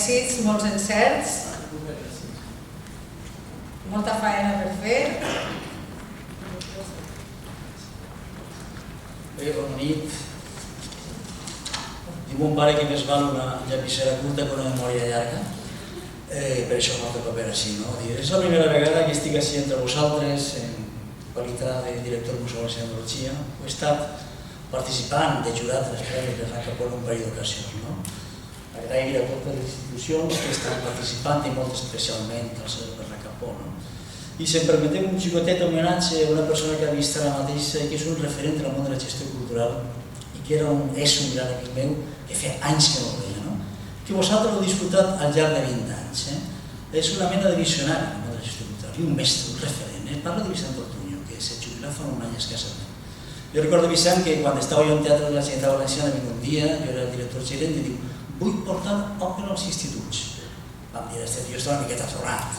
èxits, molts encerts, molta feina per fer. Bé, bona nit. Diu mon pare que més val una llapissera curta que una memòria llarga. Per això m'ha tocat veure així, no? És la primera vegada que estic així entre vosaltres en qualitat de director del Museu Valencià d'Antologia. He estat participant de jurat de les premis de Franca Polo en un parell d'ocasions, no? Agrair a totes les institucions que estan participant i molt especialment al Museu de Franca Polo. I si em permeteu un xicotet homenatge a una persona que ha vist ara mateixa i que és un referent del món de la gestió cultural i que és un gran amic meu que feia anys que no el veia, no? Que vosaltres l'heu disfrutat al llarg de 20 anys. És una mena de visionari del món de la gestió cultural i un mestre, un referent. Parla de Vicent Ortuño, que s'ha jubilat fa un any escassament. Jo recordo, Vicent, que quan estava jo en teatre de la Generalitat Valenciana vinc un dia, jo era el director gerent i diu vull portar òpera als instituts. Vam dir, jo estava una miqueta atorrat.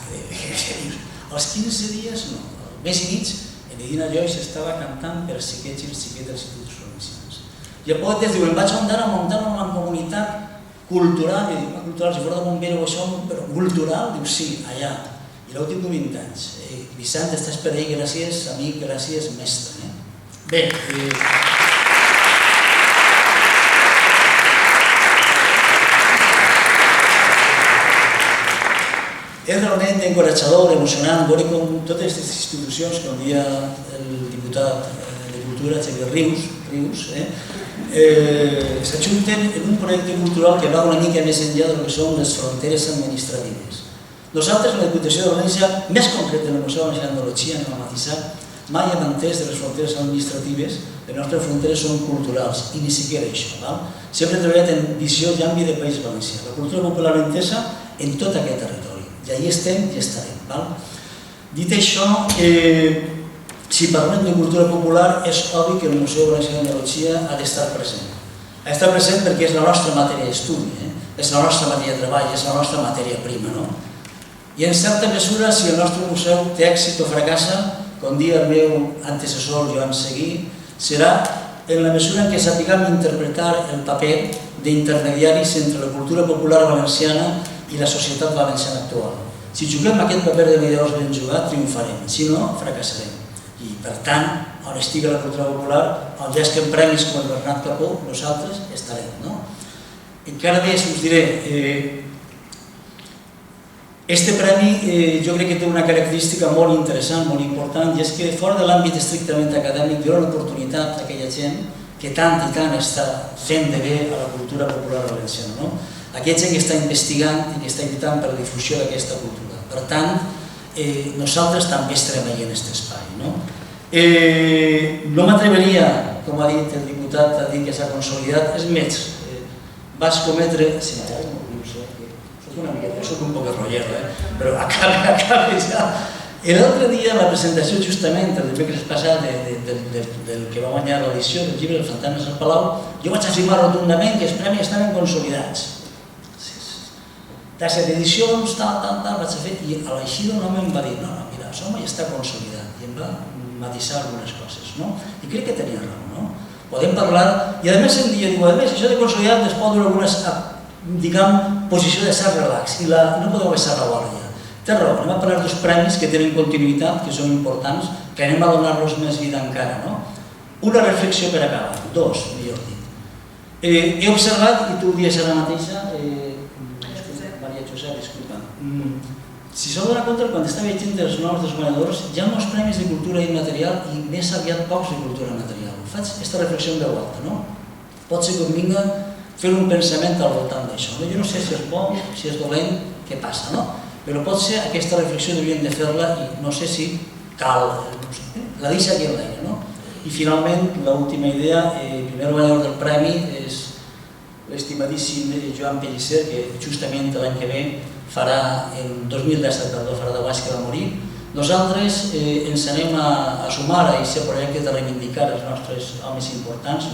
Als 15 dies, no, al mes i mig, en Edina Joyce estava cantant per als xiquets i els xiquets dels instituts provincials. I a poc temps diu, em vaig a muntar una comunitat cultural, i dic, cultural, si fora de bombero o això, però cultural, diu, sí, allà. I l'heu tingut 20 anys. Vicent, estàs per ahí, gràcies, amic, gràcies, mestre. Bé, és realment encoratjador, emocionant, veure com totes aquestes institucions, com dia el diputat de Cultura, Xavier Rius, s'ajunten en un projecte cultural que va una mica més enllà del que són les fronteres administratives. Nosaltres, la Diputació de València, més concret en el Museu Valencià d'Antologia, en la Matissà, mai hem entès de les fronteres administratives, les nostres fronteres són culturals, i ni siquiera això. Sempre he treballat en visió d'àmbit de País Valencià, la cultura popular entesa en tot aquest territori. I allà estem i estarem. Dit això, si parlem de cultura popular, és obvi que el Museu Valencià d'Antologia ha d'estar present. Ha d'estar present perquè és la nostra matèria d'estudi, és la nostra matèria de treball, és la nostra matèria prima. I en certa mesura, si el nostre museu té èxit o fracassa, com dia el meu antecessor Joan Seguí, serà en la mesura en què sapiguem interpretar el paper d'intermediaris entre la cultura popular valenciana i la societat valenciana actual. Si juguem aquest paper de mediadors ben jugat, triomfarem, si no, fracassarem. I, per tant, on estigui la cultura popular, on ja estem premis com el Bernat Capó, nosaltres estarem. Encara més us diré, este premi jo crec que té una característica molt interessant, molt important, i és que fora de l'àmbit estrictament acadèmic dona l'oportunitat a aquella gent que tant i tant està fent de bé a la cultura popular valenciana. Aquella gent que està investigant i que està lluitant per la difusió d'aquesta cultura. Per tant, nosaltres també estarem allà en aquest espai. No m'atreveria, com ha dit el diputat, a dir que s'ha consolidat. És més, vas cometre... Una miqueta, soc un poc roller, però acaba ja. L'altre dia, en la presentació justament el dimecres passat del que va guanyar l'edició del llibre dels fantasmes al Palau, jo vaig afirmar rotundament que els premis estaven consolidats. De 7 edicions, vaig a fer, i a l'eixida un home em va dir, no, mira, això ja està consolidat, i em va matisar algunes coses, i crec que tenia raó, podem parlar, i a més em dia, això de consolidat es pot donar algunes posició de cert relax i no podeu baixar la guàrdia. Té raó, anem a parlar dels premis que tenen continuïtat, que són importants, que anem a donar-los més vida encara. Una reflexió per acabar, dos, millor dit. He observat, i tu ho dius ara mateixa, Maria Josep, disculpa, si s'ho dona compte, quan està llegint els noms dels guanyadors, hi ha molts premis de cultura immaterial i més aviat pocs de cultura material. Faig aquesta reflexió en veu alta, pot ser que em vinga fer un pensament al voltant d'això. Jo no sé si és bo, si és dolent, què passa, però potser aquesta reflexió hauríem de fer-la i no sé si cal, la deixa aquí en l'aire. I finalment, l'última idea, el primer guanyador del premi és l'estimadíssim Joan Pellicer, que justament l'any que ve farà, en 2017, farà 10 anys que va morir. Nosaltres ens anem a sumar a aquest projecte de reivindicar els nostres homes importants.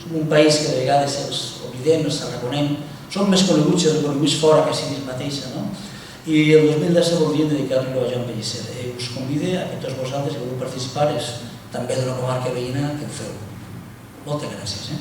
Som un país que de vegades els oblidem, els arraconem, som més coneguts i reconeguts fora que si ells mateixa. I el 2017 voldríem dedicar-lo a Joan Pellicer. Us convido a que tots vosaltres que voleu participar també d'una comarca veïna que ho feu. Moltes gràcies.